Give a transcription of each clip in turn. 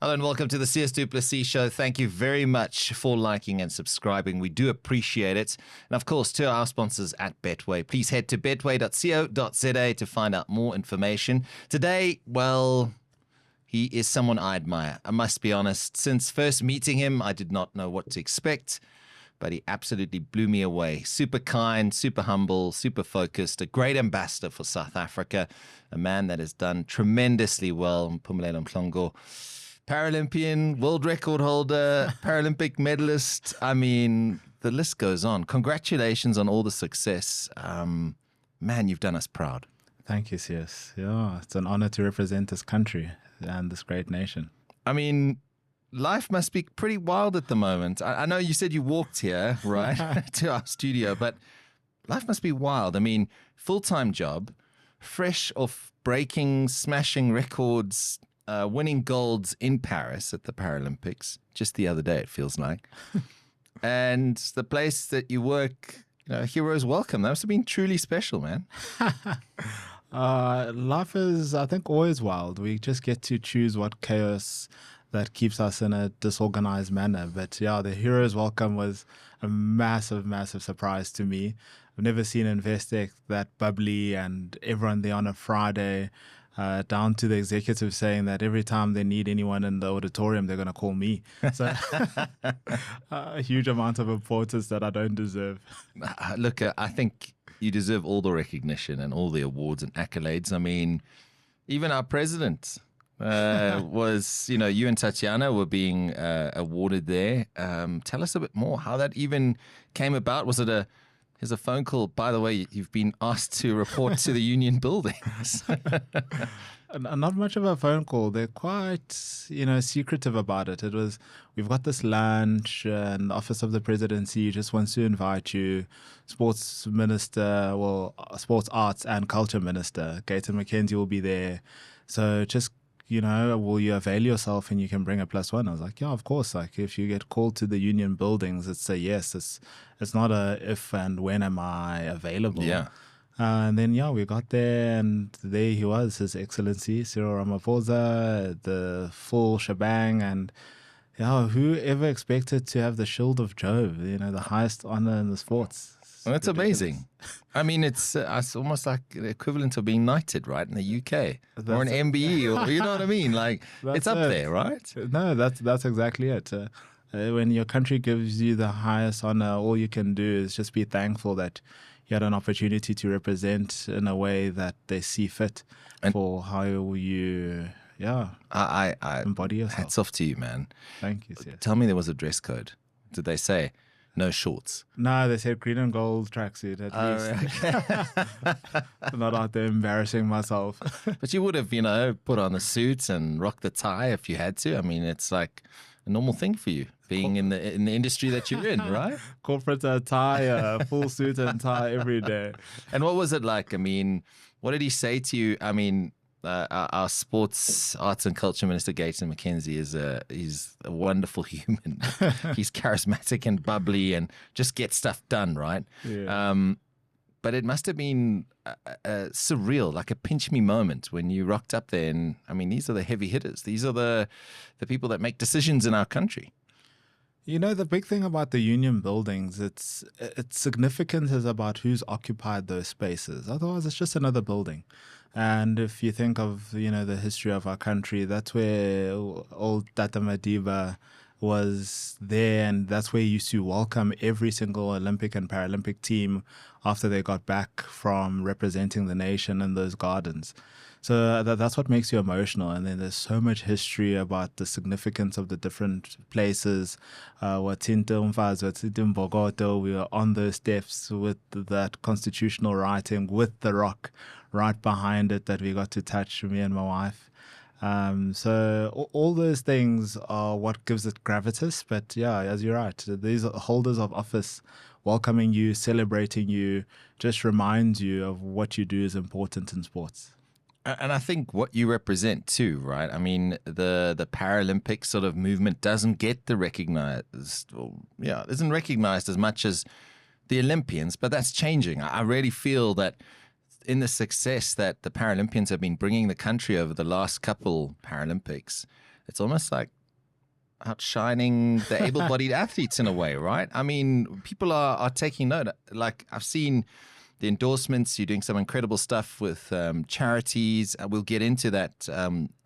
Hello and welcome to the Sias to Plessis show. Thank you very much for liking and subscribing. We do appreciate it. And of course, to our sponsors at Betway, please head to betway.co.za to find out more information. Today, well, he is someone I admire. I must be honest. Since first meeting him, I did not know what to expect, but he absolutely blew me away. Super kind, super humble, super focused, a great ambassador for South Africa, a man that has done tremendously well. Mpumelelo Mhlongo, Paralympian, world record holder, Paralympic medalist. I mean, the list goes on. Congratulations on all the success. Man, you've done us proud. Thank you, Sias. Yeah, it's an honor to represent this country and this great nation. I mean, life must be pretty wild at the moment. I know you said you walked here, right, to our studio, but life must be wild. I mean, full-time job, fresh off breaking, smashing records, winning golds in Paris at the Paralympics just the other day, it feels like. And the place that you work, heroes welcome. That must have been truly special, man. Life is, I think, always wild. We just get to choose what chaos that keeps us in a disorganized manner. But yeah, the heroes welcome was a massive, massive surprise to me. I've never seen Investec that bubbly and everyone there on a Friday. Down to the executive saying that every time they need anyone in the auditorium, they're going to call me. So a huge amount of importance that I don't deserve. Look, I think you deserve all the recognition and all the awards and accolades. I mean, even our president was, you and Tatiana were being awarded there. Tell us a bit more how that even came about. Was it Here's a phone call. By the way, you've been asked to report to the union buildings. Not much of a phone call. They're quite, secretive about it. We've got this lunch, and the Office of the Presidency just wants to invite you. Sports Minister, Sports Arts and Culture Minister, Gayton McKenzie will be there. So just will you avail yourself and you can bring a +1? I was like, yeah, of course. Like, if you get called to the union buildings, it's a yes. It's not a if and when am I available. Yeah. And then, we got there, and there he was, His Excellency Cyril Ramaphosa, the full shebang. And who ever expected to have the Shield of Jove, the highest honor in the sports? Well, that's amazing. I mean, it's almost like the equivalent of being knighted, right, in the UK, or an MBE, or you know what I mean? Like, it's up there, right? No, that's exactly it. When your country gives you the highest honor, all you can do is just be thankful that you had an opportunity to represent in a way that they see fit for how you, embody yourself. Hats off to you, man. Thank you, Sias. Tell me there was a dress code. Did they say no shorts? No, they said green and gold tracksuit at least. Okay. Not out there embarrassing myself. But you would have, put on the suits and rock the tie if you had to. I mean, it's like a normal thing for you, being in the industry that you're in, right? Corporate attire, full suit and tie every day. And what was it like? I mean, what did he say to you? I mean, our Sports, Arts and Culture Minister, Gayton McKenzie, he's a wonderful human. He's charismatic and bubbly and just gets stuff done, right? Yeah. But it must have been surreal, like a pinch me moment when you rocked up there. And I mean, these are the heavy hitters. These are the people that make decisions in our country. The big thing about the union buildings, its significance is about who's occupied those spaces. Otherwise, it's just another building. And if you think of, the history of our country, that's where old Tata Madiba was there, and that's where he used to welcome every single Olympic and Paralympic team after they got back from representing the nation in those gardens. So that's what makes you emotional. And then there's so much history about the significance of the different places. We were on those steps with that constitutional writing, with the rock right behind it that we got to touch, me and my wife. So all those things are what gives it gravitas. But yeah, as you're right, these holders of office welcoming you, celebrating you, just reminds you of what you do is important in sports. And I think what you represent too, right? I mean, the Paralympic sort of movement doesn't get the isn't recognized as much as the Olympians, but that's changing. I really feel that in the success that the Paralympians have been bringing the country over the last couple Paralympics, it's almost like outshining the able-bodied athletes in a way, right? I mean, people are taking note. Like, I've seen the endorsements. You're doing some incredible stuff with charities. We'll get into that,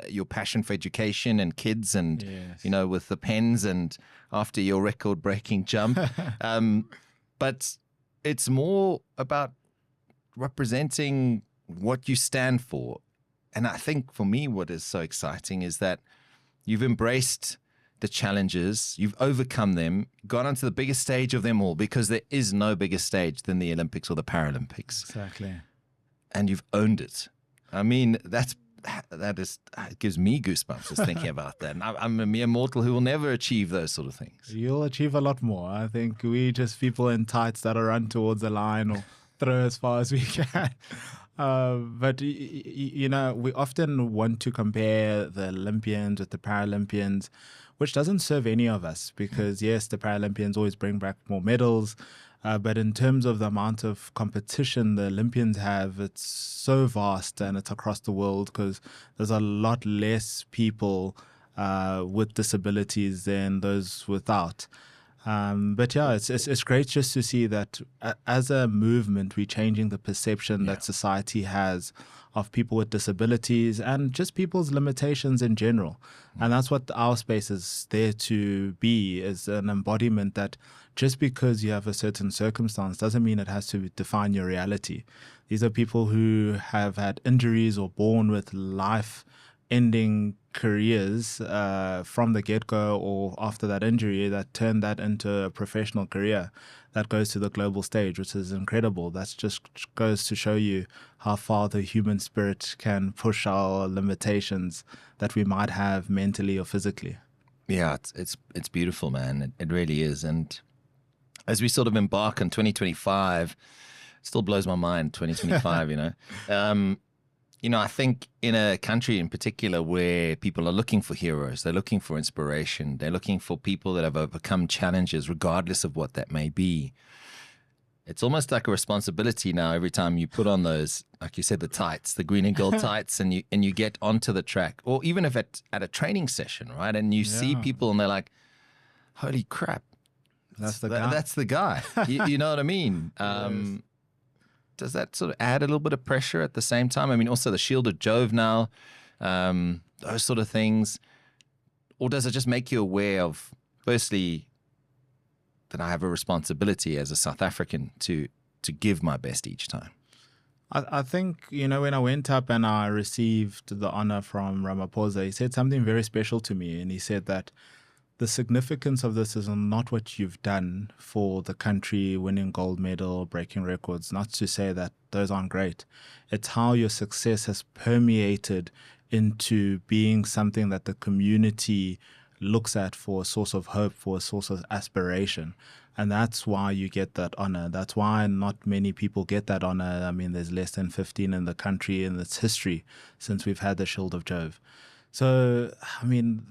your passion for education and kids and, with the pens and after your record-breaking jump. But it's more about representing what you stand for. And I think for me, what is so exciting is that you've embraced the challenges, you've overcome them, gone onto the biggest stage of them all, because there is no bigger stage than the Olympics or the Paralympics. Exactly. And you've owned it. I mean, it gives me goosebumps just thinking about that. And I'm a mere mortal who will never achieve those sort of things. You'll achieve a lot more. I think we just people in tights that run towards the line or throw as far as we can. But, we often want to compare the Olympians with the Paralympians, which doesn't serve any of us because, yes, the Paralympians always bring back more medals. But in terms of the amount of competition the Olympians have, it's so vast and it's across the world because there's a lot less people with disabilities than those without. But yeah, it's great just to see that as a movement, we're changing the perception that society has of people with disabilities and just people's limitations in general. And that's what our space is there to be, is an embodiment that just because you have a certain circumstance doesn't mean it has to define your reality. These are people who have had injuries or born with life-ending careers from the get-go or after that injury that turn that into a professional career that goes to the global stage, which is incredible. That just goes to show you how far the human spirit can push our limitations that we might have mentally or physically. Yeah, it's beautiful, man. It really is. And as we sort of embark on 2025, it still blows my mind, 2025, I think in a country in particular where people are looking for heroes, they're looking for inspiration, they're looking for people that have overcome challenges, regardless of what that may be. It's almost like a responsibility now every time you put on those, like you said, the tights, the green and gold tights, and you get onto the track, or even if at a training session, right? And you see people and they're like, holy crap, that's the guy. That's the guy. You know what I mean? Yes. Does that sort of add a little bit of pressure at the same time? I mean, also the Shield of Jove now, those sort of things. Or does it just make you aware of, firstly, that I have a responsibility as a South African to give my best each time? I think, when I went up and I received the honor from Ramaphosa, he said something very special to me. And he said that the significance of this is not what you've done for the country, winning gold medal, breaking records, not to say that those aren't great. It's how your success has permeated into being something that the community looks at for a source of hope, for a source of aspiration. And that's why you get that honor. That's why not many people get that honor. I mean, there's less than 15 in the country in its history since we've had the Shield of Jove. So, I mean,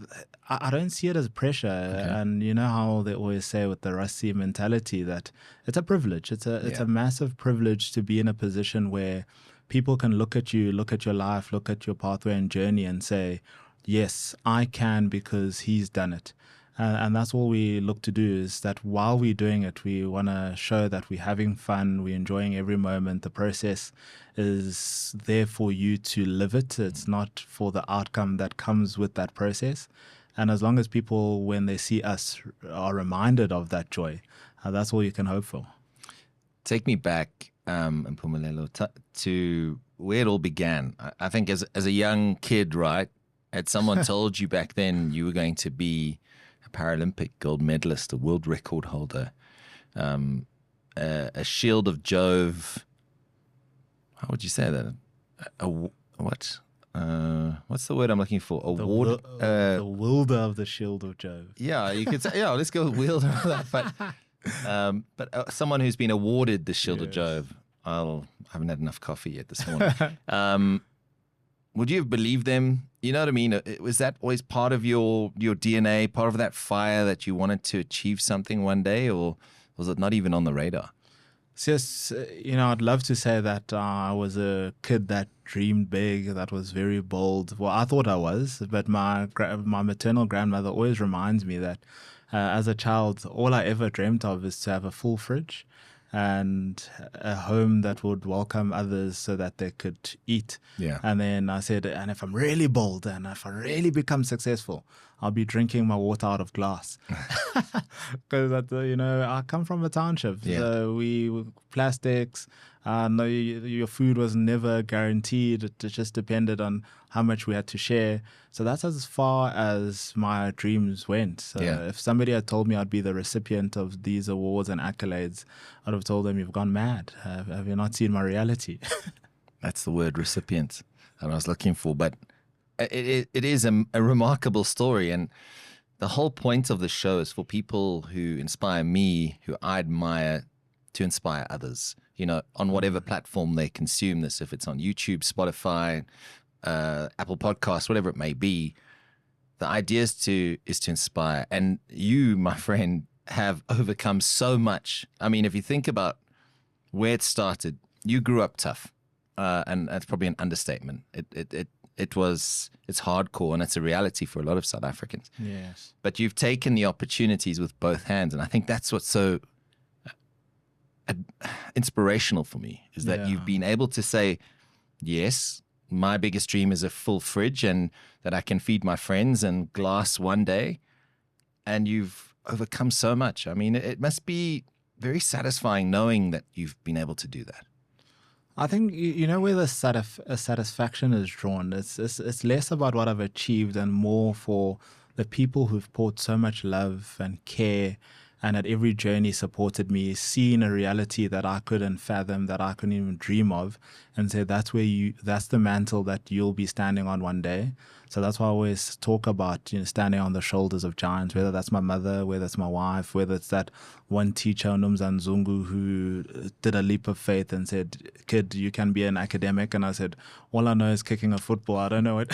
I don't see it as pressure. Okay. And you know how they always say with the Rusty mentality that it's a privilege. It's a massive privilege to be in a position where people can look at you, look at your life, look at your pathway and journey and say, yes, I can because he's done it. And that's all we look to do, is that while we're doing it, we want to show that we're having fun, we're enjoying every moment. The process is there for you to live it. It's not for the outcome that comes with that process. And as long as people, when they see us, are reminded of that joy, that's all you can hope for. Take me back, Mpumelelo, to where it all began. I think as a young kid, right, had someone told you back then you were going to be a Paralympic gold medalist, a world record holder, a Shield of Jove. How would you say that? What? What's the word I'm looking for? Award. The wielder of the Shield of Jove. Yeah, you could say. Yeah, let's go with wielder of that. But someone who's been awarded the Shield of Jove. I haven't had enough coffee yet this morning. Would you have believed them? You know what I mean? Was that always part of your DNA, part of that fire that you wanted to achieve something one day, or was it not even on the radar? Yes, I'd love to say that I was a kid that dreamed big, that was very bold. Well, I thought I was, but my maternal grandmother always reminds me that as a child, all I ever dreamt of is to have a full fridge and a home that would welcome others so that they could eat. Yeah. And then I said, and if I'm really bold and if I really become successful, I'll be drinking my water out of glass. Because I come from a township, Yeah. so we plastics. No, your food was never guaranteed. It just depended on how much we had to share. So that's as far as my dreams went. So Yeah. if somebody had told me I'd be the recipient of these awards and accolades, I'd have told them, "You've gone mad. Have you not seen my reality?" That's the word recipient that I was looking for. But it is a remarkable story. And the whole point of the show is for people who inspire me, who I admire, to inspire others, on whatever platform they consume this, if it's on YouTube, Spotify, Apple Podcasts, whatever it may be. The idea is to inspire. And you, my friend, have overcome so much. I mean, if you think about where it started, you grew up tough. And that's probably an understatement. It's hardcore, and it's a reality for a lot of South Africans. Yes. But you've taken the opportunities with both hands, and I think that's what's so inspirational for me, is that you've been able to say, yes, my biggest dream is a full fridge and that I can feed my friends and glass one day, and you've overcome so much. I mean, it must be very satisfying knowing that you've been able to do that. I think where the satisfaction is drawn. It's less about what I've achieved and more for the people who've poured so much love and care, and at every journey supported me, seeing a reality that I couldn't fathom, that I couldn't even dream of, and say that's the mantle that you'll be standing on one day. So that's why I always talk about standing on the shoulders of giants, whether that's my mother, whether it's my wife, whether it's that one teacher, Numzan Zungu, who did a leap of faith and said, "Kid, you can be an academic." And I said, "All I know is kicking a football. I don't know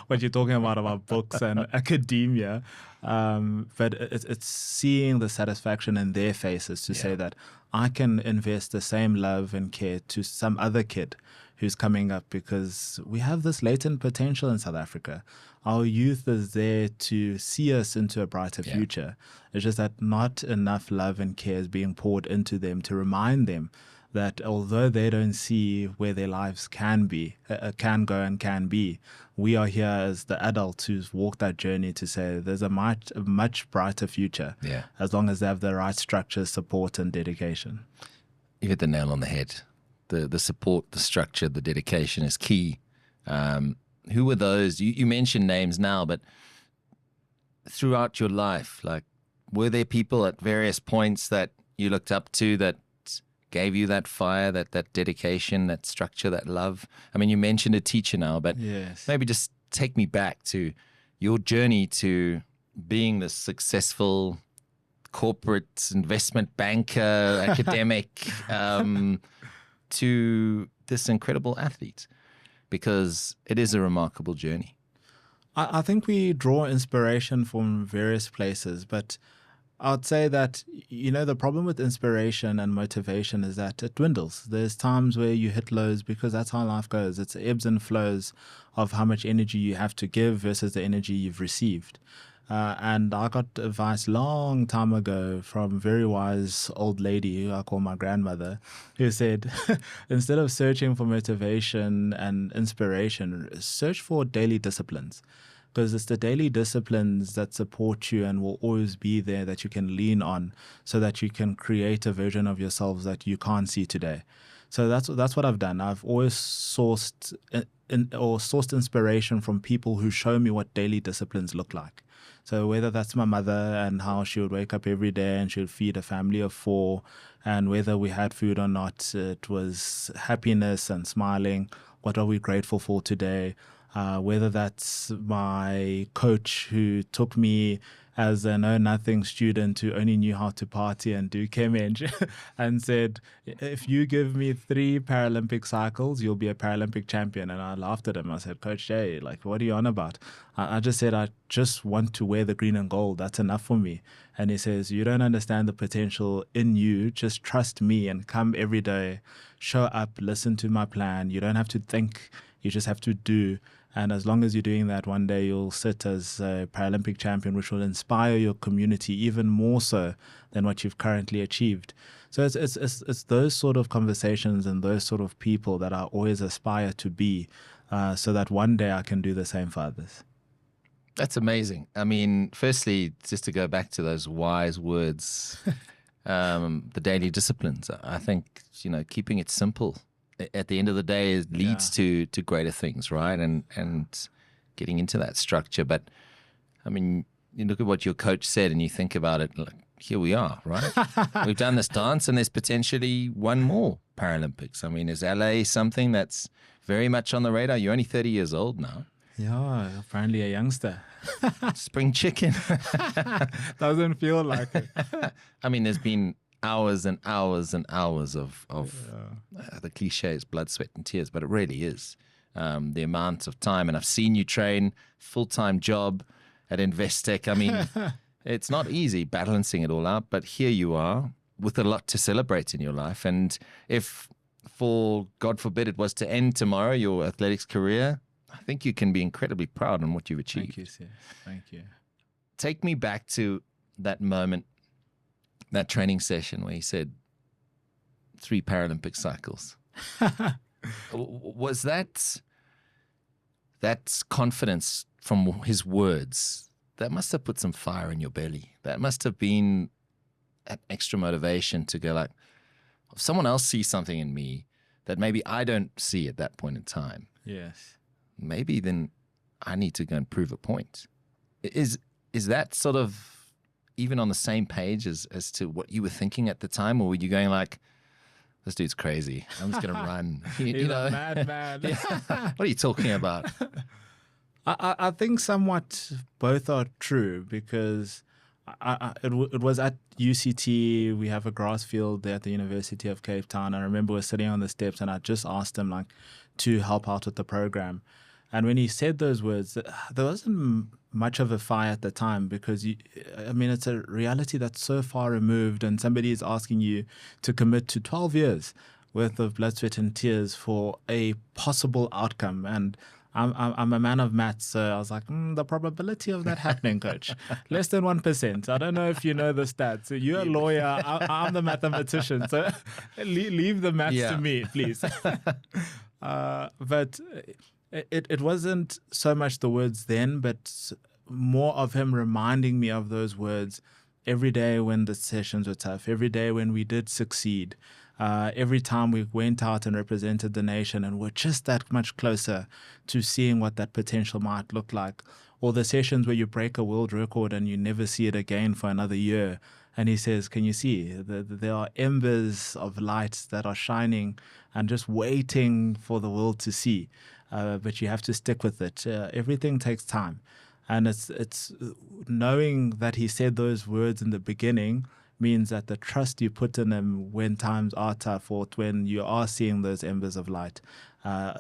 what you're talking about books and academia." But it's seeing the satisfaction in their faces to say that I can invest the same love and care to some other kid who's coming up, because we have this latent potential in South Africa. Our youth is there to see us into a brighter future. It's just that not enough love and care is being poured into them to remind them that although they don't see where their lives can go and can be, we are here as the adults who's walked that journey to say there's a much brighter future as long as they have the right structure, support, and dedication. You hit the nail on the head. The support, the structure, the dedication is key. Who were those? You mentioned names now, but throughout your life, were there people at various points that you looked up to that gave you that fire, that dedication, that structure, that love? I mean, you mentioned a teacher now, but maybe just take me back to your journey to being this successful corporate investment banker, academic, to this incredible athlete, because it is a remarkable journey. I think we draw inspiration from various places, but I'd say that, the problem with inspiration and motivation is that it dwindles. There's times where you hit lows because that's how life goes. It's ebbs and flows of how much energy you have to give versus the energy you've received. And I got advice long time ago from a very wise old lady who I call my grandmother, who said, instead of searching for motivation and inspiration, search for daily disciplines. Because it's the daily disciplines that support you and will always be there that you can lean on so that you can create a version of yourselves that you can't see today. So that's what I've done. I've always sourced inspiration from people who show me what daily disciplines look like. So whether that's my mother and how she would wake up every day and she would feed a family of 4, and whether we had food or not, it was happiness and smiling. What are we grateful for today? whether that's my coach who took me as a know-nothing student who only knew how to party and do chem-eng and said, if you give me 3 Paralympic cycles, you'll be a Paralympic champion. And I laughed at him. I said, Coach Jay, like, what are you on about? I just said, I just want to wear the green and gold. That's enough for me. And he says, you don't understand the potential in you. Just trust me and come every day, show up, listen to my plan. You don't have to think. You just have to do. And as long as you're doing that, one day you'll sit as a Paralympic champion, which will inspire your community even more so than what you've currently achieved. So it's those sort of conversations and those sort of people that I always aspire to be, so that one day I can do the same for others. That's amazing. I mean, firstly, just to go back to those wise words, the daily disciplines, I think, keeping it simple at the end of the day leads to greater things, right? And getting into that structure. But I mean, you look at what your coach said and you think about it, like, here we are, right? We've done this dance and there's potentially one more Paralympics. I mean, is LA something that's very much on the radar? You're only 30 years old now. Yeah, apparently a youngster. Spring chicken. Doesn't feel like it. I mean, there's been hours and hours and hours of the cliches, blood, sweat and tears, but it really is the amount of time. And I've seen you train, full-time job at Investec. I mean, it's not easy balancing it all out, but here you are with a lot to celebrate in your life. And if, for God forbid, it was to end tomorrow, your athletics career, I think you can be incredibly proud on what you've achieved. Thank you, Sias. Thank you. Take me back to that moment, that training session where he said 3 Paralympic cycles. Was that confidence from his words, that must have put some fire in your belly. That must have been an extra motivation to go like, if someone else sees something in me that maybe I don't see at that point in time. Yes. Maybe then I need to go and prove a point. Is that sort of even on the same page as to what you were thinking at the time, or were you going like, this dude's crazy, I'm just going to run? He's a madman. What are you talking about? I think somewhat both are true, because it was at UCT. We have a grass field there at the University of Cape Town. I remember we were sitting on the steps and I just asked him like to help out with the program. And when he said those words, there wasn't much of a fire at the time, because it's a reality that's so far removed, and somebody is asking you to commit to 12 years worth of blood, sweat and tears for a possible outcome. And I'm a man of maths, so I was like, the probability of that happening, coach, less than 1%. I don't know if you know the stats. So you're a lawyer, I'm the mathematician, so leave the maths to me, please. But it wasn't so much the words then, but more of him reminding me of those words every day when the sessions were tough, every day when we did succeed, every time we went out and represented the nation and were just that much closer to seeing what that potential might look like, or the sessions where you break a world record and you never see it again for another year. And he says, can you see, there are embers of light that are shining and just waiting for the world to see. But you have to stick with it. Everything takes time. And it's knowing that he said those words in the beginning means that the trust you put in him when times are tough, or when you are seeing those embers of light,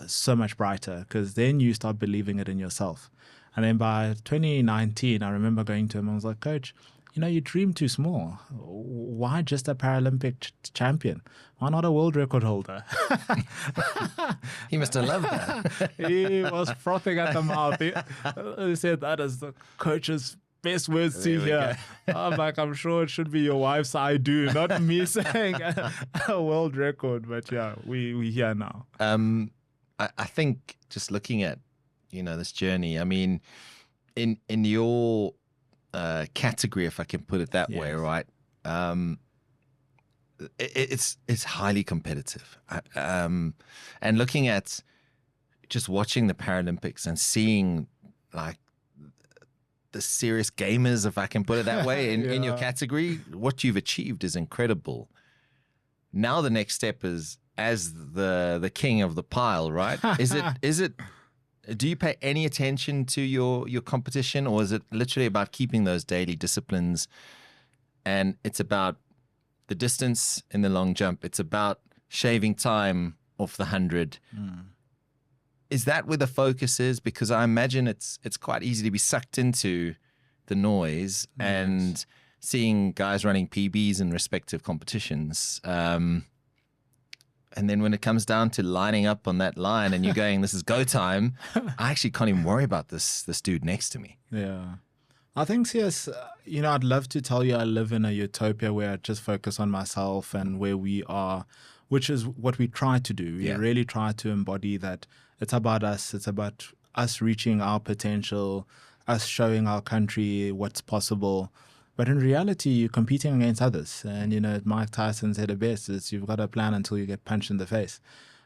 so much brighter, because then you start believing it in yourself. And then by 2019, I remember going to him and I was like, Coach, you dream too small. Why just a Paralympic champion? Why not a world record holder? He must have loved that. He was frothing at the mouth. He said, that is the coach's best words to hear. I'm like, I'm sure it should be your wife's I do, not me saying a world record. But yeah, we here now. I think just looking at, this journey, I mean, in your category, if I can put it that way, right? It's highly competitive. And looking at just watching the Paralympics and seeing like the serious gamers, if I can put it that way, in your category, what you've achieved is incredible. Now the next step is, as the king of the pile, right? Is it Do you pay any attention to your competition, or is it literally about keeping those daily disciplines? And it's about the distance in the long jump. It's about shaving time off the 100. Is that where the focus is? Because I imagine it's quite easy to be sucked into the noise and seeing guys running PBs in respective competitions. And then when it comes down to lining up on that line and you're going, this is go time, I actually can't even worry about this dude next to me. Yeah. I think, Sias, I'd love to tell you I live in a utopia where I just focus on myself and where we are, which is what we try to do. We really try to embody that. It's about us. It's about us reaching our potential, us showing our country what's possible. But in reality, you're competing against others. And, Mike Tyson said it best, is you've got a plan until you get punched in the face.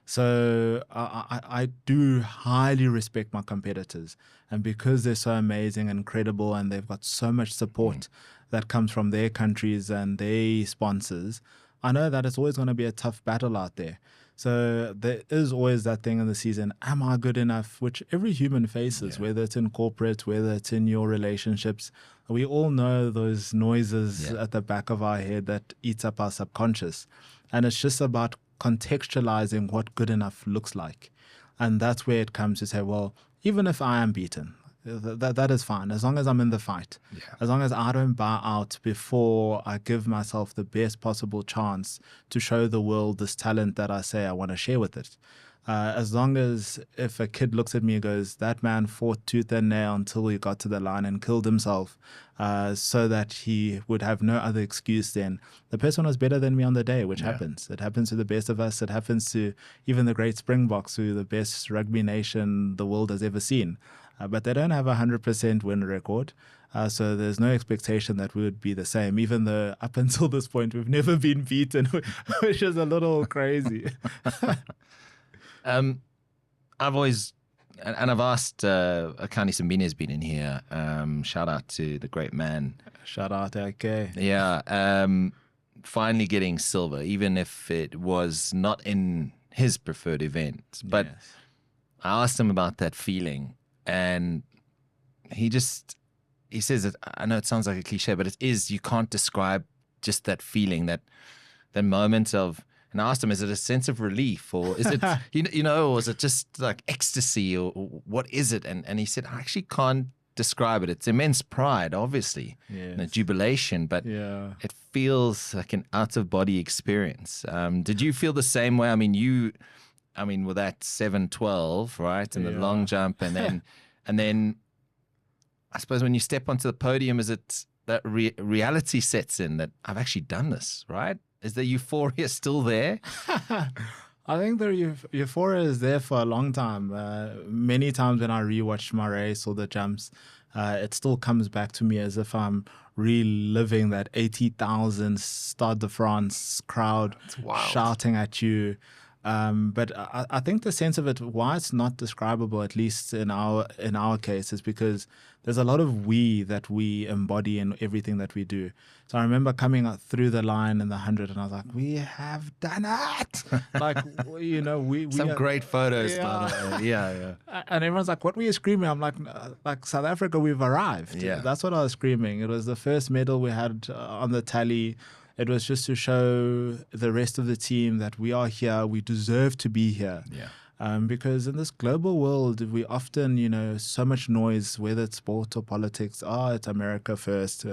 So I do highly respect my competitors. And because they're so amazing and incredible and they've got so much support that comes from their countries and their sponsors, I know that it's always going to be a tough battle out there. So there is always that thing in the season, am I good enough? Which every human faces, whether it's in corporate, whether it's in your relationships. We all know those noises at the back of our head that eats up our subconscious. And it's just about contextualizing what good enough looks like. And that's where it comes to say, well, even if I am beaten, that is fine, as long as I'm in the fight, as long as I don't bow out before I give myself the best possible chance to show the world this talent that I say I want to share with it. As long as if a kid looks at me and goes, that man fought tooth and nail until he got to the line and killed himself so that he would have no other excuse, then the person was better than me on the day, which happens. It happens to the best of us. It happens to even the great Springboks, who are the best rugby nation the world has ever seen. But they don't have a 100% win record. So there's no expectation that we would be the same, even though up until this point, we've never been beaten, which is a little crazy. I've always, and I've asked, Akani Simbine has been in here. Shout out to the great man. Shout out to AK. Yeah. Finally getting silver, even if it was not in his preferred event. But I asked him about that feeling. And he says that, I know it sounds like a cliche, but it is, you can't describe just that feeling, that moment of, and I asked him, is it a sense of relief, or is it, or is it just like ecstasy, or what is it? And he said, I actually can't describe it. It's immense pride, obviously, and a jubilation, but it feels like an out-of-body experience. Did you feel the same way? I mean, with that 7-12, right, and the long jump, and then, I suppose when you step onto the podium, is it that reality sets in that I've actually done this, right? Is the euphoria still there? I think the euphoria is there for a long time. Many times when I rewatch my race or the jumps, it still comes back to me as if I'm reliving that 80,000 Stade de France crowd shouting at you. But I think the sense of it, why it's not describable, at least in our case, is because there's a lot of we that we embody in everything that we do. So I remember coming up through the line in the 100, and I was like, we have done it. Like, we some great photos, yeah. by the way. Yeah. And everyone's like, what were you screaming? I'm like South Africa, we've arrived. Yeah. That's what I was screaming. It was the first medal we had on the tally. It was just to show the rest of the team that we are here, we deserve to be here. Yeah. Because in this global world, we often, so much noise, whether it's sport or politics, it's America first,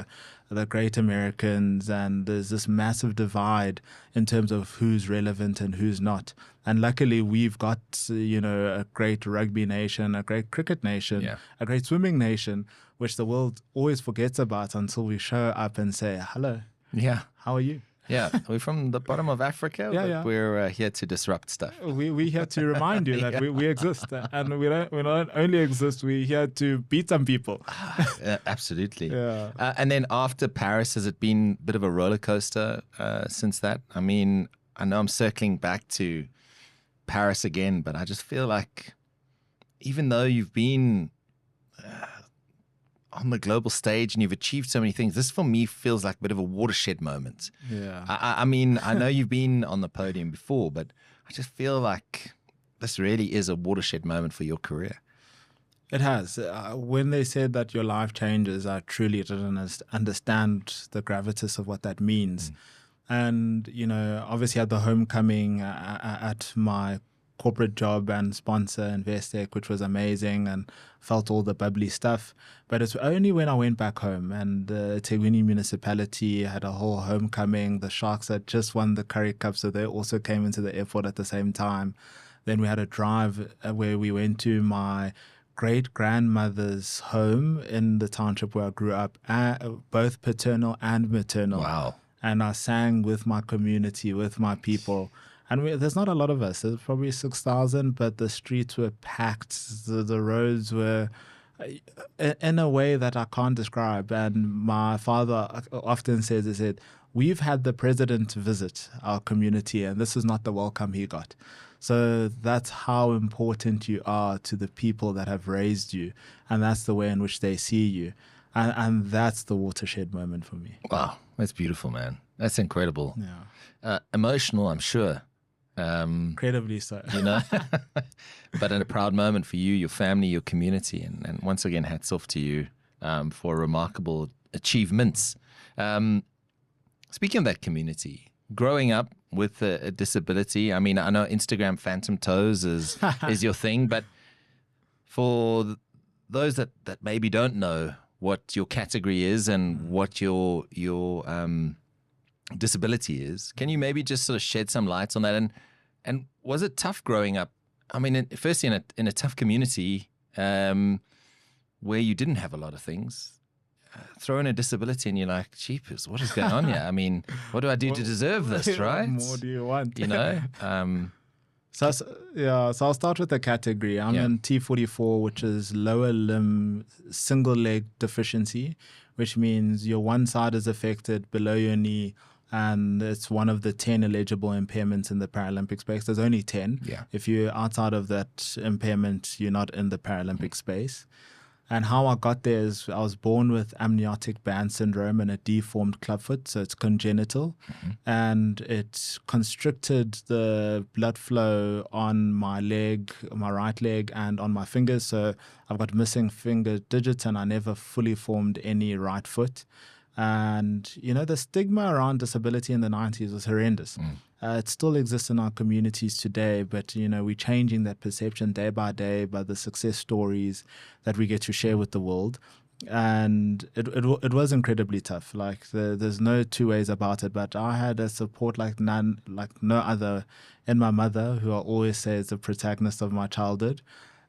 the great Americans, and there's this massive divide in terms of who's relevant and who's not. And luckily, we've got, a great rugby nation, a great cricket nation, a great swimming nation, which the world always forgets about until we show up and say, hello. Yeah. How are you? Yeah. We're from the bottom of Africa, but we're here to disrupt stuff. We're here to remind you that we exist. And we don't only exist, we're here to beat some people. Absolutely. Yeah. And then after Paris, has it been a bit of a roller coaster since that? I mean, I know I'm circling back to Paris again, but I just feel like even though you've been on the global stage and you've achieved so many things, this for me feels like a bit of a watershed moment. Yeah. I mean, I know you've been on the podium before, but I just feel like this really is a watershed moment for your career. It has. When they said that your life changes, I truly didn't understand the gravitas of what that means. And, obviously at the homecoming at my corporate job and sponsor Investec, which was amazing, and felt all the bubbly stuff. But it's only when I went back home, and the Tegwini municipality had a whole homecoming. The Sharks had just won the Currie Cup, so they also came into the airport at the same time. Then we had a drive where we went to my great-grandmother's home in the township where I grew up, both paternal and maternal. Wow. And I sang with my community, with my people. And there's not a lot of us. There's probably 6,000, but the streets were packed. The roads were in a way that I can't describe. And my father often says, he said, we've had the president visit our community, and this is not the welcome he got. So that's how important you are to the people that have raised you. And that's the way in which they see you. And that's the watershed moment for me. Wow, that's beautiful, man. That's incredible. Yeah. Emotional, I'm sure. Incredibly so. But a proud moment for you, your family, your community. And once again, hats off to you for remarkable achievements. Speaking of that community, growing up with a disability, I mean, I know Instagram phantom toes is your thing, but for those that maybe don't know what your category is and what your disability is, can you maybe just sort of shed some light on that? And was it tough growing up? I mean, firstly in a tough community where you didn't have a lot of things. Throw in a disability and you're like, jeepers, what is going on here? I mean, what do I do to deserve this, right? What more do you want? So I'll start with the category. I'm in T44, which is lower limb single leg deficiency, which means your one side is affected below your knee, and it's one of the 10 eligible impairments in the Paralympic space. There's only 10. Yeah. If you're outside of that impairment, you're not in the Paralympic space. And how I got there is I was born with amniotic band syndrome and a deformed clubfoot, so it's congenital. And it constricted the blood flow on my leg, my right leg, and on my fingers. So I've got missing finger digits, and I never fully formed any right foot. And, the stigma around disability in the 90s was horrendous. It still exists in our communities today, but, we're changing that perception day by day by the success stories that we get to share with the world. And it was incredibly tough. Like, there's no two ways about it, but I had a support like no other in my mother, who I always say is the protagonist of my childhood,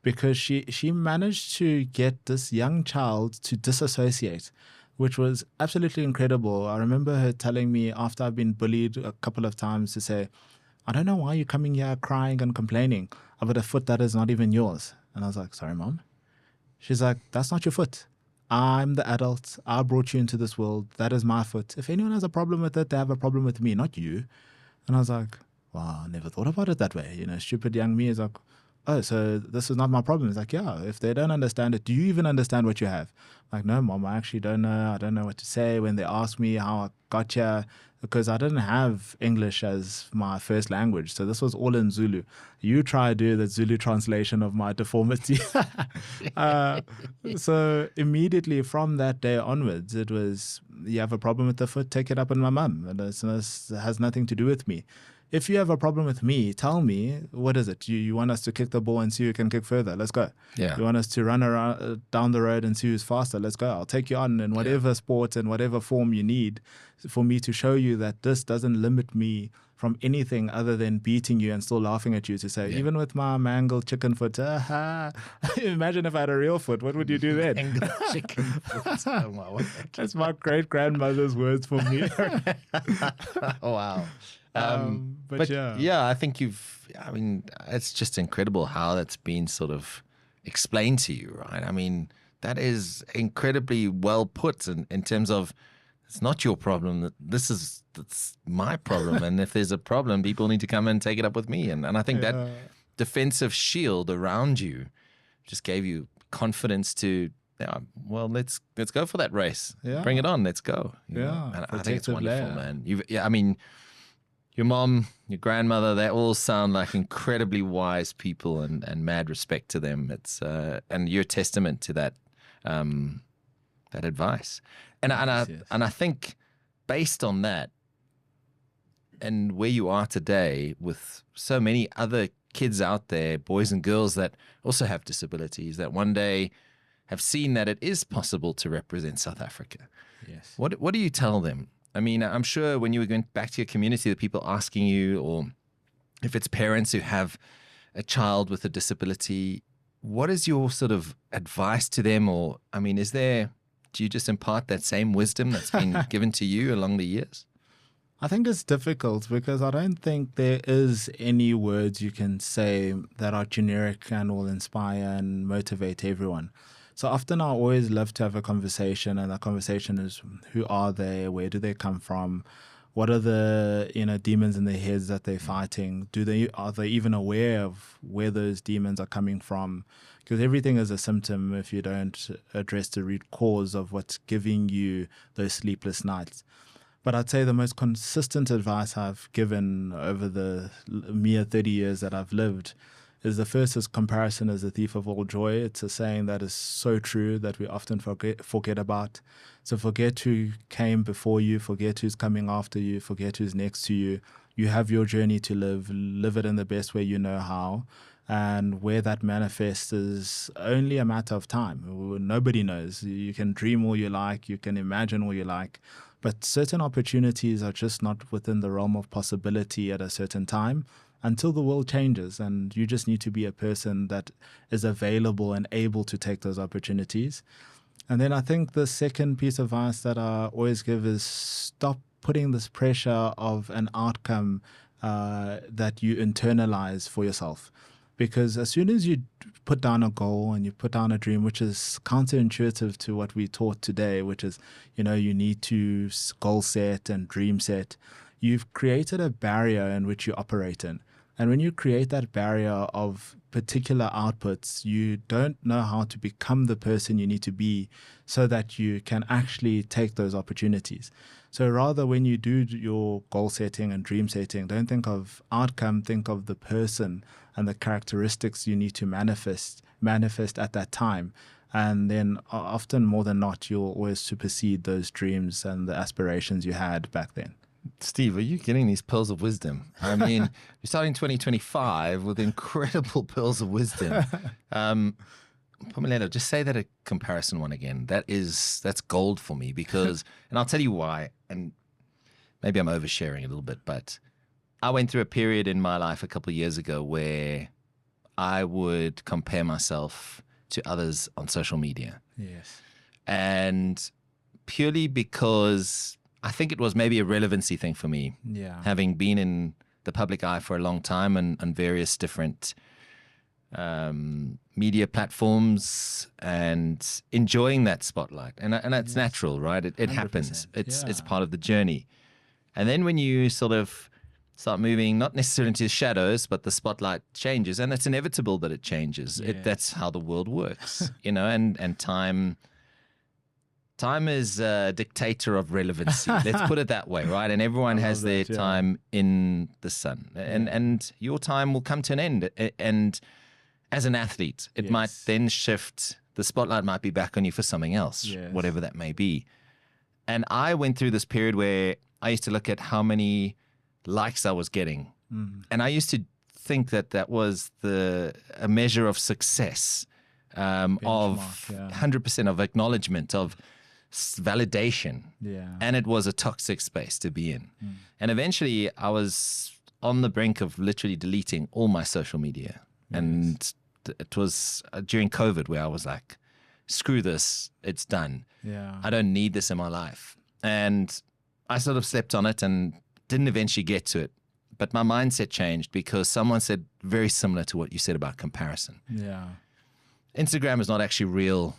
because she managed to get this young child to disassociate, which was absolutely incredible. I remember her telling me after I've been bullied a couple of times to say, I don't know why you're coming here crying and complaining. I've got a foot that is not even yours. And I was like, sorry, Mom. She's like, that's not your foot. I'm the adult. I brought you into this world. That is my foot. If anyone has a problem with it, they have a problem with me, not you. And I was like, wow, I never thought about it that way. Stupid young me is like, oh, so this is not my problem. It's like, yeah, if they don't understand it, do you even understand what you have? I'm like, no, Mom, I actually don't know. I don't know what to say when they ask me how I got here, because I didn't have English as my first language. So this was all in Zulu. You try to do the Zulu translation of my deformity. So immediately from that day onwards, it was, you have a problem with the foot, take it up with my mum. And this has nothing to do with me. If you have a problem with me, tell me, what is it? You want us to kick the ball and see who can kick further? Let's go. Yeah. You want us to run around down the road and see who's faster? Let's go. I'll take you on in whatever sport and whatever form you need for me to show you that this doesn't limit me from anything other than beating you and still laughing at you, to say, even with my mangled chicken foot, imagine if I had a real foot, what would you do then? Mangled chicken foot. Oh, my word. That's my great-grandmother's words for me. Oh, wow. But yeah, I think it's just incredible how that's been sort of explained to you, right? I mean, that is incredibly well put in terms of, it's not your problem. That's my problem. And if there's a problem, people need to come and take it up with me. And I think that defensive shield around you just gave you confidence to, let's go for that race. Yeah. Bring it on. Let's go. Yeah. And I think it's wonderful, man. Your mom, your grandmother, they all sound like incredibly wise people, and mad respect to them. It's and you're a testament to that that advice. And I think based on that and where you are today with so many other kids out there, boys and girls that also have disabilities, that one day have seen that it is possible to represent South Africa. Yes. What do you tell them? I mean, I'm sure when you were going back to your community, the people asking you, or if it's parents who have a child with a disability, what is your sort of advice to them? Or, I mean, do you just impart that same wisdom that's been given to you along the years? I think it's difficult because I don't think there is any words you can say that are generic and will inspire and motivate everyone. So often I always love to have a conversation, and that conversation is, who are they? Where do they come from? What are the demons in their heads that they're fighting? Are they even aware of where those demons are coming from? Because everything is a symptom if you don't address the root cause of what's giving you those sleepless nights. But I'd say the most consistent advice I've given over the mere 30 years that I've lived is the first is comparison is the thief of all joy. It's a saying that is so true that we often forget about. So forget who came before you, forget who's coming after you, forget who's next to you. You have your journey to live it in the best way you know how. And where that manifests is only a matter of time. Nobody knows. You can dream all you like, you can imagine all you like, but certain opportunities are just not within the realm of possibility at a certain time until the world changes, and you just need to be a person that is available and able to take those opportunities. And then I think the second piece of advice that I always give is stop putting this pressure of an outcome that you internalize for yourself. Because as soon as you put down a goal and you put down a dream, which is counterintuitive to what we taught today, which is, you need to goal set and dream set, you've created a barrier in which you operate in. And when you create that barrier of particular outputs, you don't know how to become the person you need to be so that you can actually take those opportunities. So rather, when you do your goal setting and dream setting, don't think of outcome, think of the person and the characteristics you need to manifest at that time. And then often more than not, you'll always supersede those dreams and the aspirations you had back then. Steve, are you getting these pearls of wisdom? I mean, you're starting 2025 with incredible pearls of wisdom. Mpumelelo, just say that a comparison one again. That's gold for me because, and I'll tell you why, and maybe I'm oversharing a little bit, but I went through a period in my life a couple of years ago where I would compare myself to others on social media. Yes. And purely because I think it was maybe a relevancy thing for me. Yeah. Having been in the public eye for a long time and various different media platforms and enjoying that spotlight. And that's natural, right? It happens. It's part of the journey. And then when you sort of start moving, not necessarily into the shadows, but the spotlight changes, and it's inevitable that it changes. Yeah. That's how the world works, and time is a dictator of relevancy. Let's put it that way, right? And everyone has their time in the sun. And your time will come to an end. And as an athlete, it might then shift. The spotlight might be back on you for something else, whatever that may be. And I went through this period where I used to look at how many likes I was getting. And I used to think that was a measure of success, of 100% of acknowledgement, of validation. And it was a toxic space to be in. And eventually I was on the brink of literally deleting all my social media. And it was during COVID where I was like, screw this, it's done. I don't need this in my life. And I sort of slept on it and didn't eventually get to it. But my mindset changed because someone said very similar to what you said about comparison. Instagram is not actually real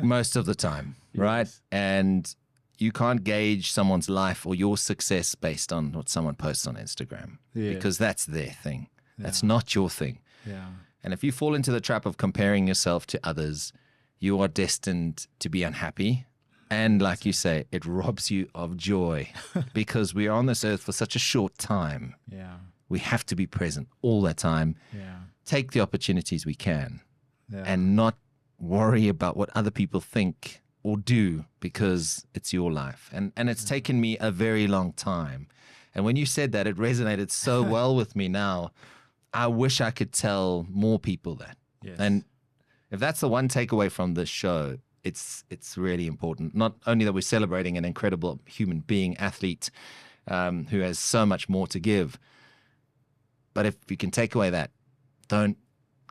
most of the time, right? And you can't gauge someone's life or your success based on what someone posts on Instagram because that's their thing. That's not your thing. And if you fall into the trap of comparing yourself to others, you are destined to be unhappy And like you say, it robs you of joy because we are on this earth for such a short time. Yeah. We have to be present all the time, Yeah. take the opportunities we can, Yeah. and not worry about what other people think or do because it's your life. And it's taken me a very long time. And when you said that, it resonated so well with me now. I wish I could tell more people that. Yes. And if that's the one takeaway from this show, it's really important. Not only that we're celebrating an incredible human being, athlete, who has so much more to give, but if you can take away that, don't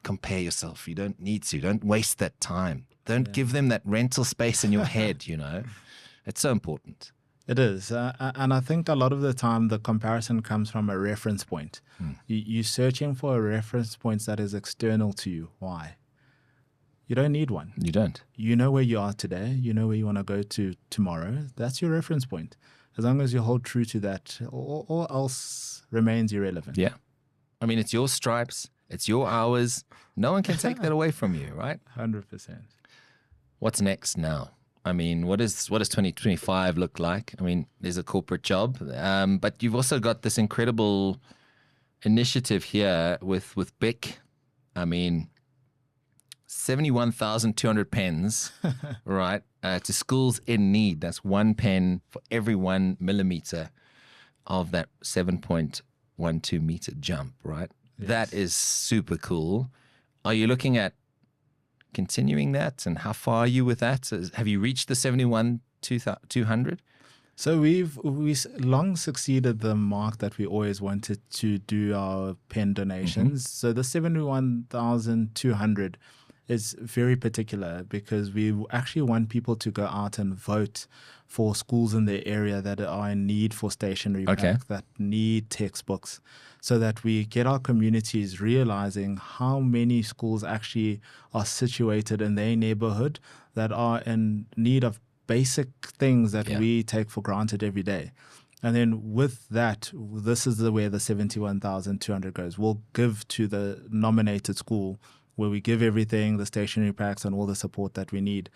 compare yourself. You don't need to. Don't waste that time. Don't give them that rental space in your head, you know. It's so important. It is. And I think a lot of the time the comparison comes from a reference point. You're searching for a reference point that is external to you. Why? You don't need one. You don't. You know where you are today. You know where you want to go to tomorrow. That's your reference point. As long as you hold true to that, all else remains irrelevant. Yeah. I mean, it's your stripes. It's your hours. No one can take that away from you, right? 100%. What's next now? I mean, what does 2025 look like? I mean, there's a corporate job, but you've also got this incredible initiative here with BIC. I mean, 71,200 pens, right, to schools in need. That's one pen for every 1 millimeter of that 7.12 meter jump, right? Yes. That is super cool. Are you looking at continuing that, and how far are you with that? Have you reached the 71,200? So we long succeeded the mark that we always wanted to do our pen donations. So the 71,200 is very particular because we actually want people to go out and vote for schools in their area that are in need for stationery packs, that need textbooks, so that we get our communities realizing how many schools actually are situated in their neighborhood that are in need of basic things that we take for granted every day. And then with that, this is where the 71,200 goes. We'll give to the nominated school, where we give everything, the stationery packs and all the support that we need,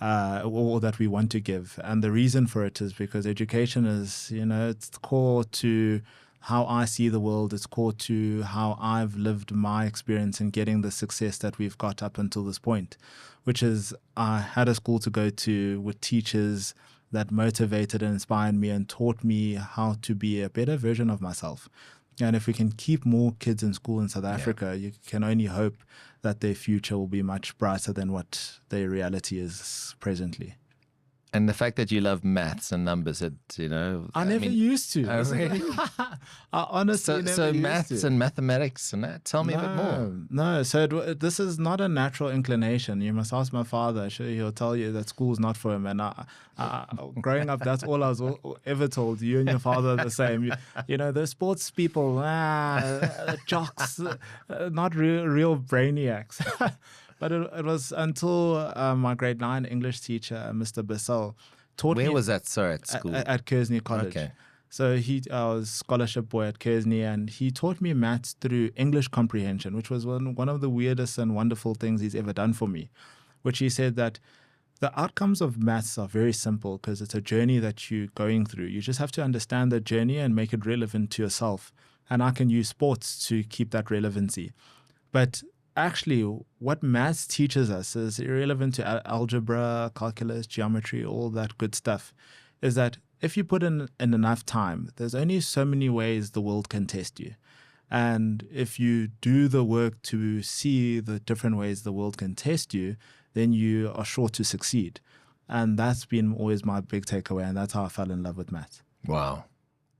or that we want to give. And the reason for it is because education is, it's core to how I see the world. It's core to how I've lived my experience in getting the success that we've got up until this point, which is I had a school to go to with teachers that motivated and inspired me and taught me how to be a better version of myself. And if we can keep more kids in school in South Africa, you can only hope that their future will be much brighter than what their reality is presently. And the fact that you love maths and numbers, I never used to. Oh, really? I honestly never so used maths to. and mathematics and that. Tell me a bit more. No, so this is not a natural inclination. You must ask my father. Sure, he'll tell you that school is not for him. And growing up, that's all I was ever told. You and your father are the same. The sports people, jocks, not real brainiacs. But it was until my grade 9 English teacher, Mr. Bissell, taught me. Where was that, sorry, at school? At Kearsney College. Okay. So I was scholarship boy at Kearsney, and he taught me maths through English comprehension, which was one of the weirdest and wonderful things he's ever done for me, which he said that the outcomes of maths are very simple because it's a journey that you're going through. You just have to understand the journey and make it relevant to yourself. And I can use sports to keep that relevancy. But actually, what maths teaches us is irrelevant to algebra, calculus, geometry, all that good stuff, is that if you put in enough time, there's only so many ways the world can test you. And if you do the work to see the different ways the world can test you, then you are sure to succeed. And that's been always my big takeaway, and that's how I fell in love with maths. Wow.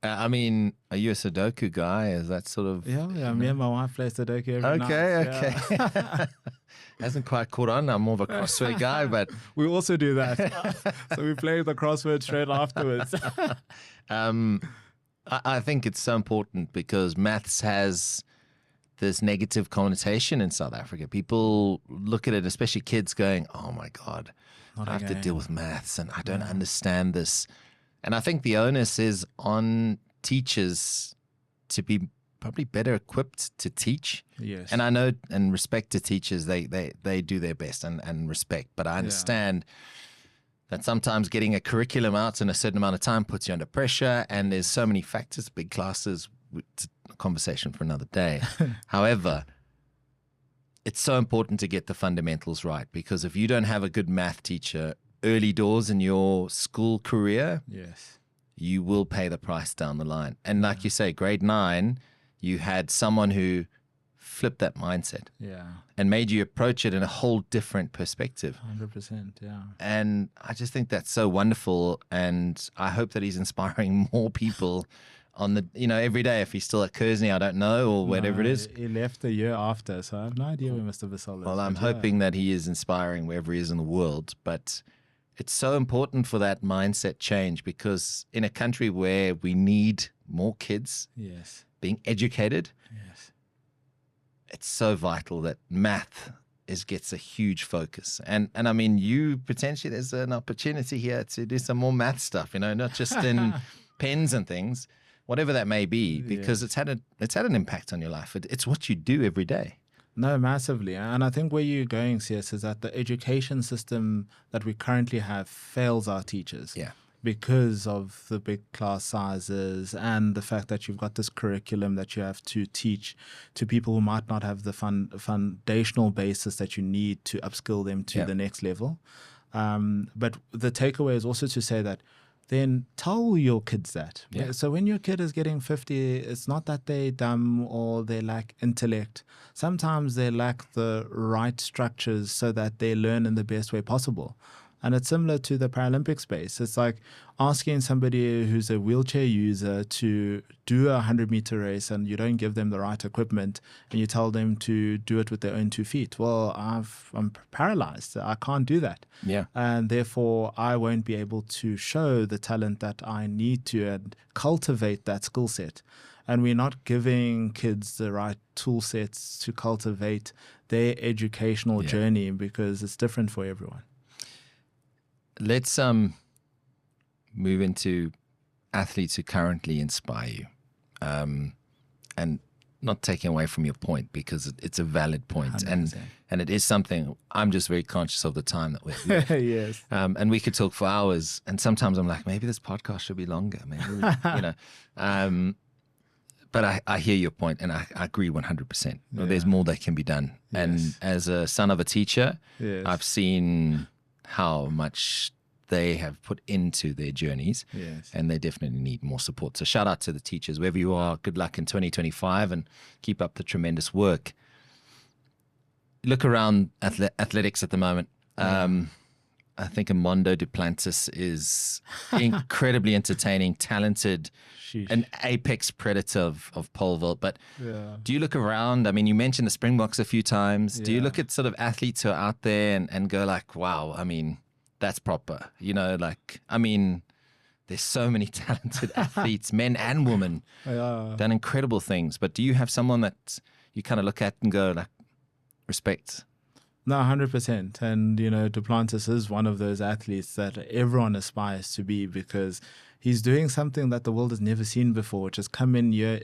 I mean, are you a Sudoku guy? Is that sort of... Yeah, me and my wife play Sudoku every night. Okay. Yeah. Hasn't quite caught on. I'm more of a crossword guy, but... We also do that. So we play the crossword straight afterwards. I think it's so important because maths has this negative connotation in South Africa. People look at it, especially kids, going, oh my God, I have to deal with maths and I don't understand this. And I think the onus is on teachers to be probably better equipped to teach. Yes. And I know, and respect to teachers, they do their best and respect. But I understand that sometimes getting a curriculum out in a certain amount of time puts you under pressure, and there's so many factors, big classes, it's a conversation for another day. However, it's so important to get the fundamentals right, because if you don't have a good math teacher early doors in your school career, Yes. you will pay the price down the line. And like you say, grade 9, you had someone who flipped that mindset Yeah. and made you approach it in a whole different perspective. 100%. Yeah. And I just think that's so wonderful. And I hope that he's inspiring more people on the, every day. If he's still at Kersney, I don't know, or whatever it is. He left a year after, so I have no idea where Mr. Vassal is. Well, I'm hoping that he is inspiring wherever he is in the world. But it's so important for that mindset change, because in a country where we need more kids Yes. being educated, Yes. it's so vital that math gets a huge focus. And I mean, you potentially, there's an opportunity here to do some more math stuff, not just in pens and things, whatever that may be, because it's had an impact on your life. It's what you do every day. No, massively. And I think where you're going, Sias, is that the education system that we currently have fails our teachers. Yeah. Because of the big class sizes and the fact that you've got this curriculum that you have to teach to people who might not have the foundational basis that you need to upskill them to the next level. But the takeaway is also to say that then tell your kids that. Yeah. So when your kid is getting 50, it's not that they're dumb or they lack intellect. Sometimes they lack the right structures so that they learn in the best way possible. And it's similar to the Paralympic space. It's like asking somebody who's a wheelchair user to do a 100-meter race, and you don't give them the right equipment, and you tell them to do it with their own 2 feet. Well, I'm paralyzed. I can't do that. Yeah. And therefore, I won't be able to show the talent that I need to and cultivate that skill set. And we're not giving kids the right tool sets to cultivate their educational journey, because it's different for everyone. Let's move into athletes who currently inspire you, and not taking away from your point, because it's a valid point, 100%. and it is something I'm just very conscious of the time that we're Yes. and we could talk for hours, and sometimes I'm like, maybe this podcast should be longer, maybe but I hear your point, and I agree 100%. Yeah. There's more that can be done. Yes. And as a son of a teacher, Yes. I've seen how much they have put into their journeys, Yes. and they definitely need more support. So shout out to the teachers, wherever you are. Good luck in 2025, and keep up the tremendous work. Look around athletics at the moment. I think Amondo Duplantis is incredibly entertaining, talented, Sheesh. an apex predator of pole vault. But Yeah. do you look around? I mean, you mentioned the Springboks a few times. Do you Yeah. look at sort of athletes who are out there and go like, wow, I mean, that's proper. There's so many talented athletes, men and women, Yeah. done incredible things. But do you have someone that you kind of look at and go like, respect? No, 100%. And, Duplantis is one of those athletes that everyone aspires to be, because he's doing something that the world has never seen before, which is come in, year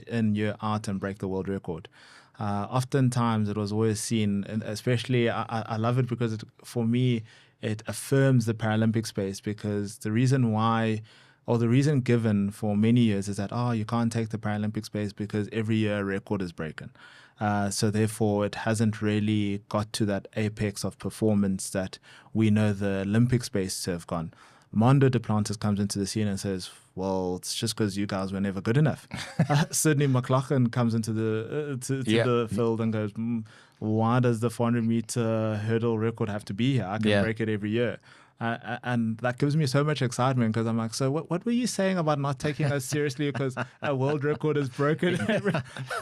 out, and break the world record. Oftentimes, it was always seen, and especially, I love it because for me, it affirms the Paralympic space, because the reason why, or the reason given for many years, is that, you can't take the Paralympic space because every year a record is broken. So therefore, it hasn't really got to that apex of performance that we know the Olympic space to have gone. Mondo Duplantis comes into the scene and says, well, it's just because you guys were never good enough. Sydney McLaughlin comes into the field and goes, why does the 400-meter hurdle record have to be here? I can break it every year. And that gives me so much excitement, because I'm like, so what were you saying about not taking us seriously because a world record is broken?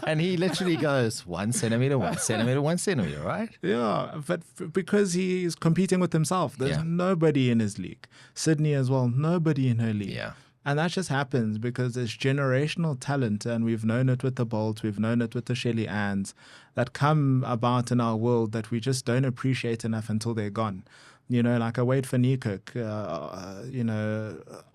And he literally goes 1 centimeter, 1 centimeter, 1 centimeter, right? Yeah, but because he's competing with himself. There's nobody in his league. Sydney as well, nobody in her league. Yeah. And that just happens because there's generational talent, and we've known it with the Bolts, we've known it with the Shelly Anns, that come about in our world that we just don't appreciate enough until they're gone. Like a Wade van Niekerk,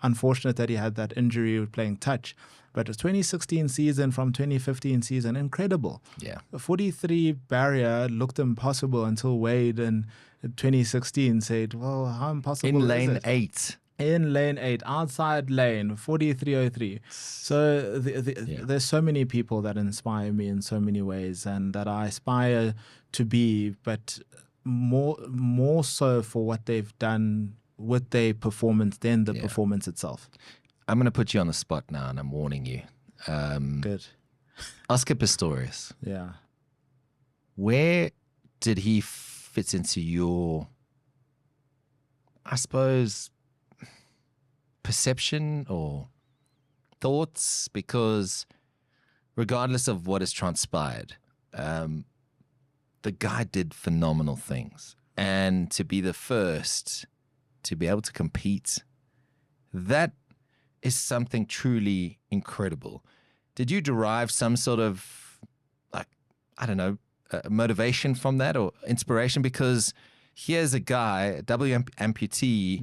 unfortunate that he had that injury with playing touch. But the 2016 season from 2015 season, incredible. Yeah. A 43 barrier looked impossible until Wade in 2016 said, well, how impossible In lane is it? 8. In lane 8, outside lane, 43.03. So there's so many people that inspire me in so many ways and that I aspire to be, but more so for what they've done with their performance than the performance itself. I'm going to put you on the spot now, and I'm warning you. Good. Oscar Pistorius. Yeah. Where did he fit into your, I suppose, perception or thoughts? Because regardless of what has transpired, the guy did phenomenal things. And to be the first to be able to compete, that is something truly incredible. Did you derive some sort of, motivation from that or inspiration? Because here's a guy, a amputee,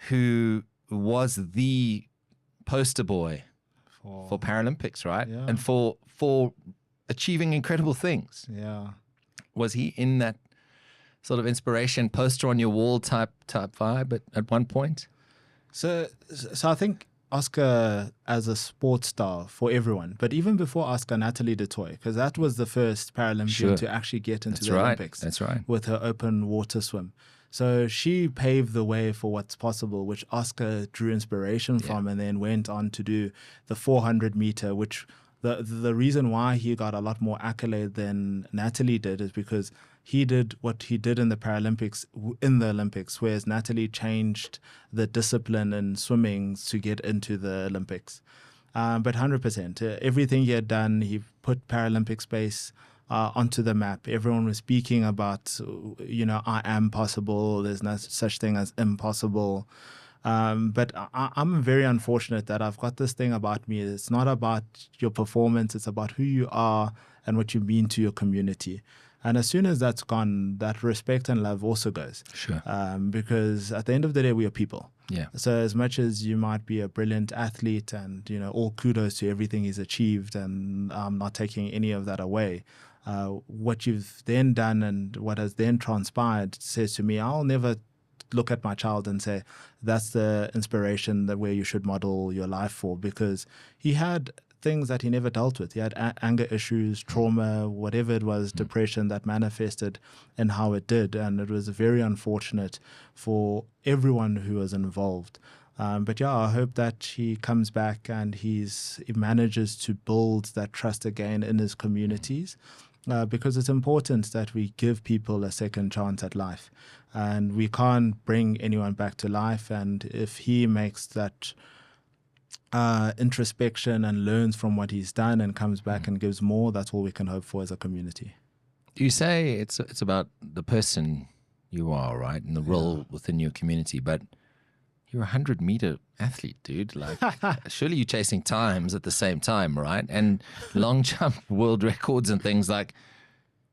who was the poster boy for Paralympics, right? Yeah. And for achieving incredible things. Yeah. Was he in that sort of inspiration, poster on your wall type vibe at one point? So I think Oscar as a sports star for everyone, but even before Oscar, Natalie du Toit, because that was the first Paralympian to actually get into the Olympics. That's right. With her open water swim. So she paved the way for what's possible, which Oscar drew inspiration from, and then went on to do the 400 meter, which the reason why he got a lot more accolade than Natalie did is because he did what he did in the Paralympics, in the Olympics, whereas Natalie changed the discipline in swimming to get into the Olympics. But 100%, everything he had done, he put Paralympic space onto the map. Everyone was speaking about, I am possible. There's no such thing as impossible. But I'm very unfortunate that I've got this thing about me. It's not about your performance. It's about who you are and what you mean to your community. And as soon as that's gone, that respect and love also goes. Sure. Because at the end of the day, we are people. Yeah. So as much as you might be a brilliant athlete and, all kudos to everything he's achieved, and I'm not taking any of that away, what you've then done and what has then transpired says to me, I'll never look at my child and say, that's the inspiration that where you should model your life for, because he had things that he never dealt with. He had anger issues, trauma, whatever it was, depression that manifested in how it did. And it was very unfortunate for everyone who was involved. But I hope that he comes back and he manages to build that trust again in his communities. Because it's important that we give people a second chance at life. And we can't bring anyone back to life. And if he makes that introspection and learns from what he's done and comes back and gives more, that's all we can hope for as a community. You say it's about the person you are, right? And the role within your community. But you're a 100-meter athlete, dude. Like, surely you're chasing times at the same time, right? And long jump world records and things like,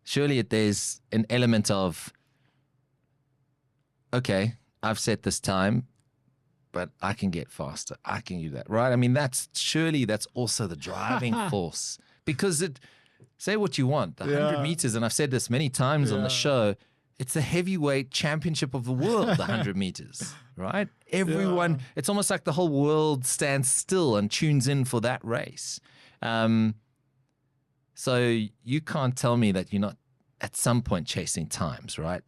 surely there's an element of, okay, I've set this time, but I can get faster. I can do that, right? I mean, that's also the driving force. Because say what you want, the 100 meters, and I've said this many times on the show, it's the heavyweight championship of the world, the 100 meters, right? Everyone, it's almost like the whole world stands still and tunes in for that race. So you can't tell me that you're not at some point chasing times, right?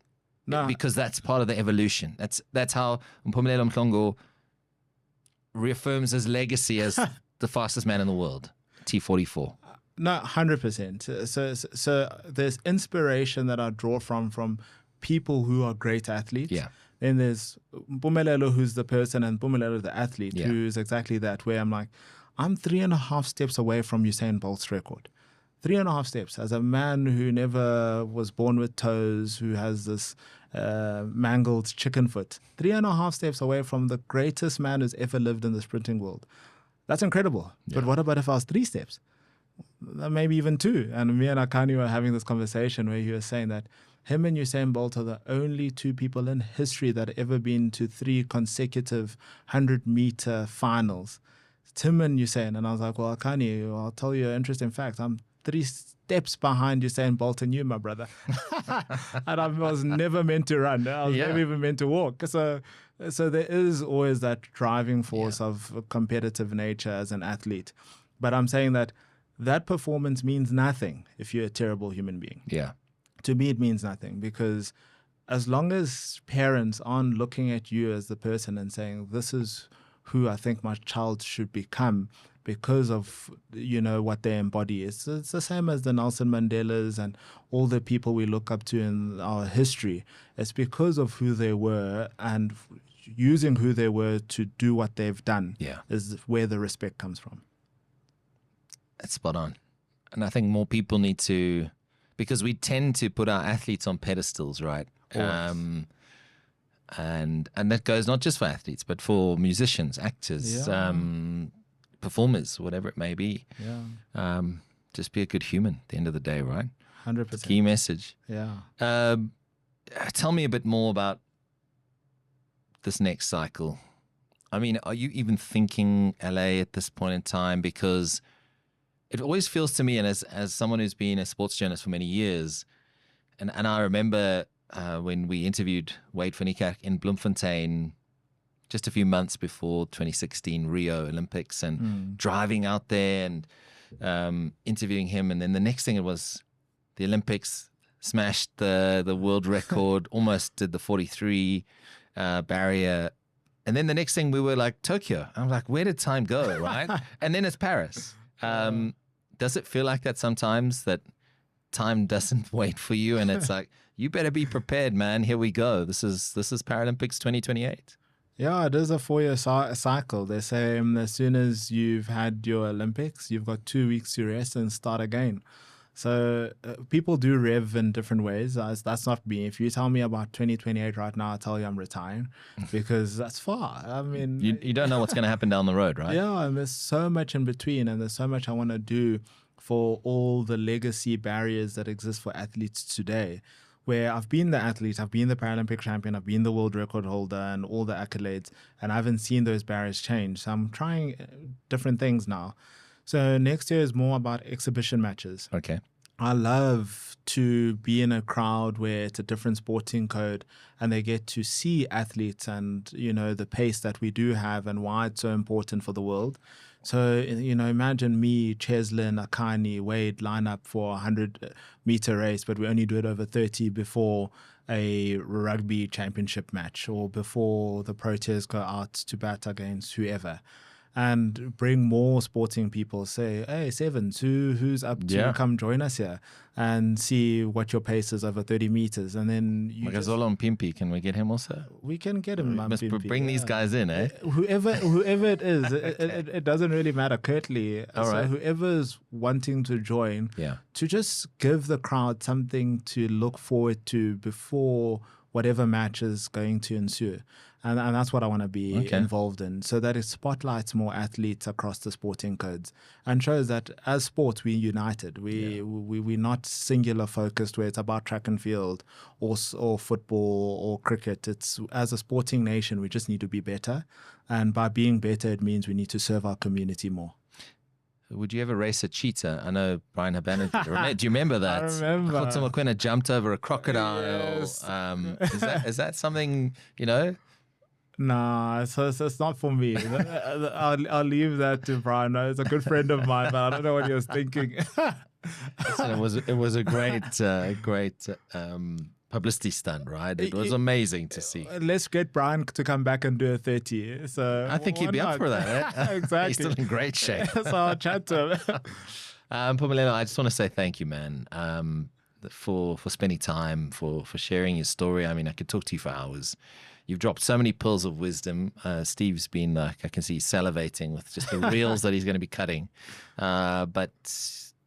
No. Because that's part of the evolution. That's how Mpumelelo Mhlongo reaffirms his legacy as the fastest man in the world, T44. No, 100%. So there's inspiration that I draw from people who are great athletes. Yeah. Then there's Mpumelelo, who's the person, and Mpumelelo, the athlete, who's exactly that, where I'm like, I'm 3.5 steps away from Usain Bolt's record. 3.5 steps. As a man who never was born with toes, who has this mangled chicken foot, 3.5 steps away from the greatest man who's ever lived in the sprinting world. That's incredible. Yeah. But what about if I was 3 steps? maybe even 2. And me and Akani were having this conversation where he was saying that him and Usain Bolt are the only 2 people in history that have ever been to 3 consecutive 100-meter finals. Tim and Usain. And I was like, well, Akani, I'll tell you an interesting fact. I'm 3 steps behind Usain Bolt and you, my brother. And I was never meant to run. I was never even meant to walk. So there is always that driving force of competitive nature as an athlete. But I'm saying that performance means nothing if you're a terrible human being. Yeah. To me, it means nothing, because as long as parents aren't looking at you as the person and saying, this is who I think my child should become because of, what they embody. It's the same as the Nelson Mandelas and all the people we look up to in our history. It's because of who they were, and using who they were to do what they've done is where the respect comes from. That's spot on. And I think more people need to, because we tend to put our athletes on pedestals, right? And that goes not just for athletes, but for musicians, actors, performers, whatever it may be. Yeah. Just be a good human at the end of the day, right? 100%. Key message. Yeah. Tell me a bit more about this next cycle. I mean, are you even thinking LA at this point in time? Because it always feels to me, and as someone who's been a sports journalist for many years, and I remember when we interviewed Wade van Niekerk in Bloemfontein just a few months before 2016 Rio Olympics, and driving out there and interviewing him, and then the next thing it was the Olympics, smashed the world record, almost did the 43 barrier. And then the next thing we were like Tokyo. I'm like, where did time go, right? And then it's Paris. Does it feel like that sometimes, that time doesn't wait for you, and it's like, you better be prepared, man. Here we go. This is Paralympics 2028. Yeah, it is a 4-year cycle. They say as soon as you've had your Olympics, you've got 2 weeks to rest and start again. So people do rev in different ways. That's not me. If you tell me about 2028 right now, I'll tell you I'm retiring, because that's far. I mean, you don't know what's going to happen down the road, right? Yeah, and there's so much in between, and there's so much I want to do for all the legacy barriers that exist for athletes today, where I've been the athlete, I've been the Paralympic champion, I've been the world record holder and all the accolades, and I haven't seen those barriers change. So I'm trying different things now. So next year is more about exhibition matches. Okay. I love to be in a crowd where it's a different sporting code, and they get to see athletes and, the pace that we do have and why it's so important for the world. So, imagine me, Cheslin, Akani, Wade line up for a 100-meter race, but we only do it over 30 before a rugby championship match or before the Proteas go out to bat against whoever. And bring more sporting people. Say, hey, Sevens, who's up to come join us here and see what your pace is over 30 meters. And then you Magazolo and Pimpy, can we get him also? We can get him. We must bring these guys in, eh? Whoever it is, it doesn't really matter. Curtly, all right. Whoever's wanting to join, to just give the crowd something to look forward to before whatever match is going to ensue. And that's what I want to be involved in, so that it spotlights more athletes across the sporting codes and shows that as sports, we're united. We're not singular focused where it's about track and field or football or cricket. It's, as a sporting nation, we just need to be better. And by being better, it means we need to serve our community more. Would you ever race a cheetah? I know Brian Habana did. Do you remember that? I remember. Khotso Mokoena jumped over a crocodile. Yes. Is that something, Nah, so it's not for me. I'll leave that to Brian. It's a good friend of mine, but I don't know what he was thinking. It was a great publicity stunt, right? It was amazing to see. Let's get Brian to come back and do a 30. So I think he'd be up for that. Eh? Exactly. He's still in great shape. So I'll chat to him. Mpumelelo, I just want to say thank you, man, for spending time, for sharing your story. I mean, I could talk to you for hours. You've dropped so many pearls of wisdom. Steve's been I can see salivating with just the reels that he's going to be cutting. But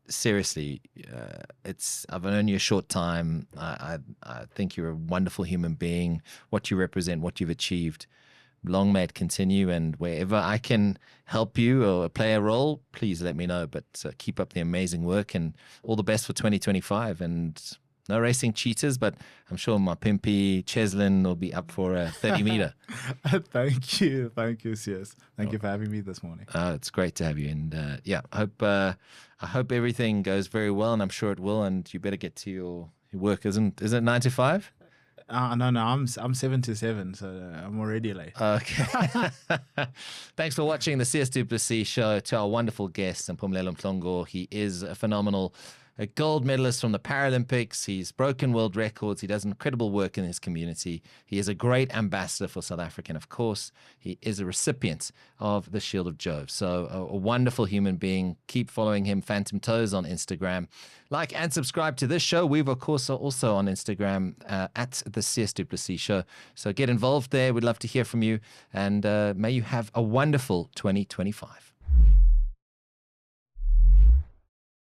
seriously, I've known you a short time. I think you're a wonderful human being. What you represent, what you've achieved, long may it continue. And wherever I can help you or play a role, please let me know. But keep up the amazing work, and all the best for 2025. And no racing cheaters, but I'm sure my pimpy Cheslin will be up for a 30-meter. Thank you. Thank you, Sias. Thank you for having me this morning. It's great to have you. And I hope everything goes very well, and I'm sure it will. And you better get to your work. Isn't it 9 to 5? No, I'm 7 to 7, so I'm already late. Okay. Thanks for watching the Sias du Plessis show. To our wonderful guest, Mpumelelo Mhlongo. He is a phenomenal gold medalist from the Paralympics. He's broken world records. He does incredible work in his community. He is a great ambassador for South Africa. And of course, he is a recipient of the Shield of Jove. So a wonderful human being. Keep following him, Phantom Toes, on Instagram. Like and subscribe to this show. We've, of course, are also on Instagram at the Sias du Plessis Show. So get involved there. We'd love to hear from you. And may you have a wonderful 2025.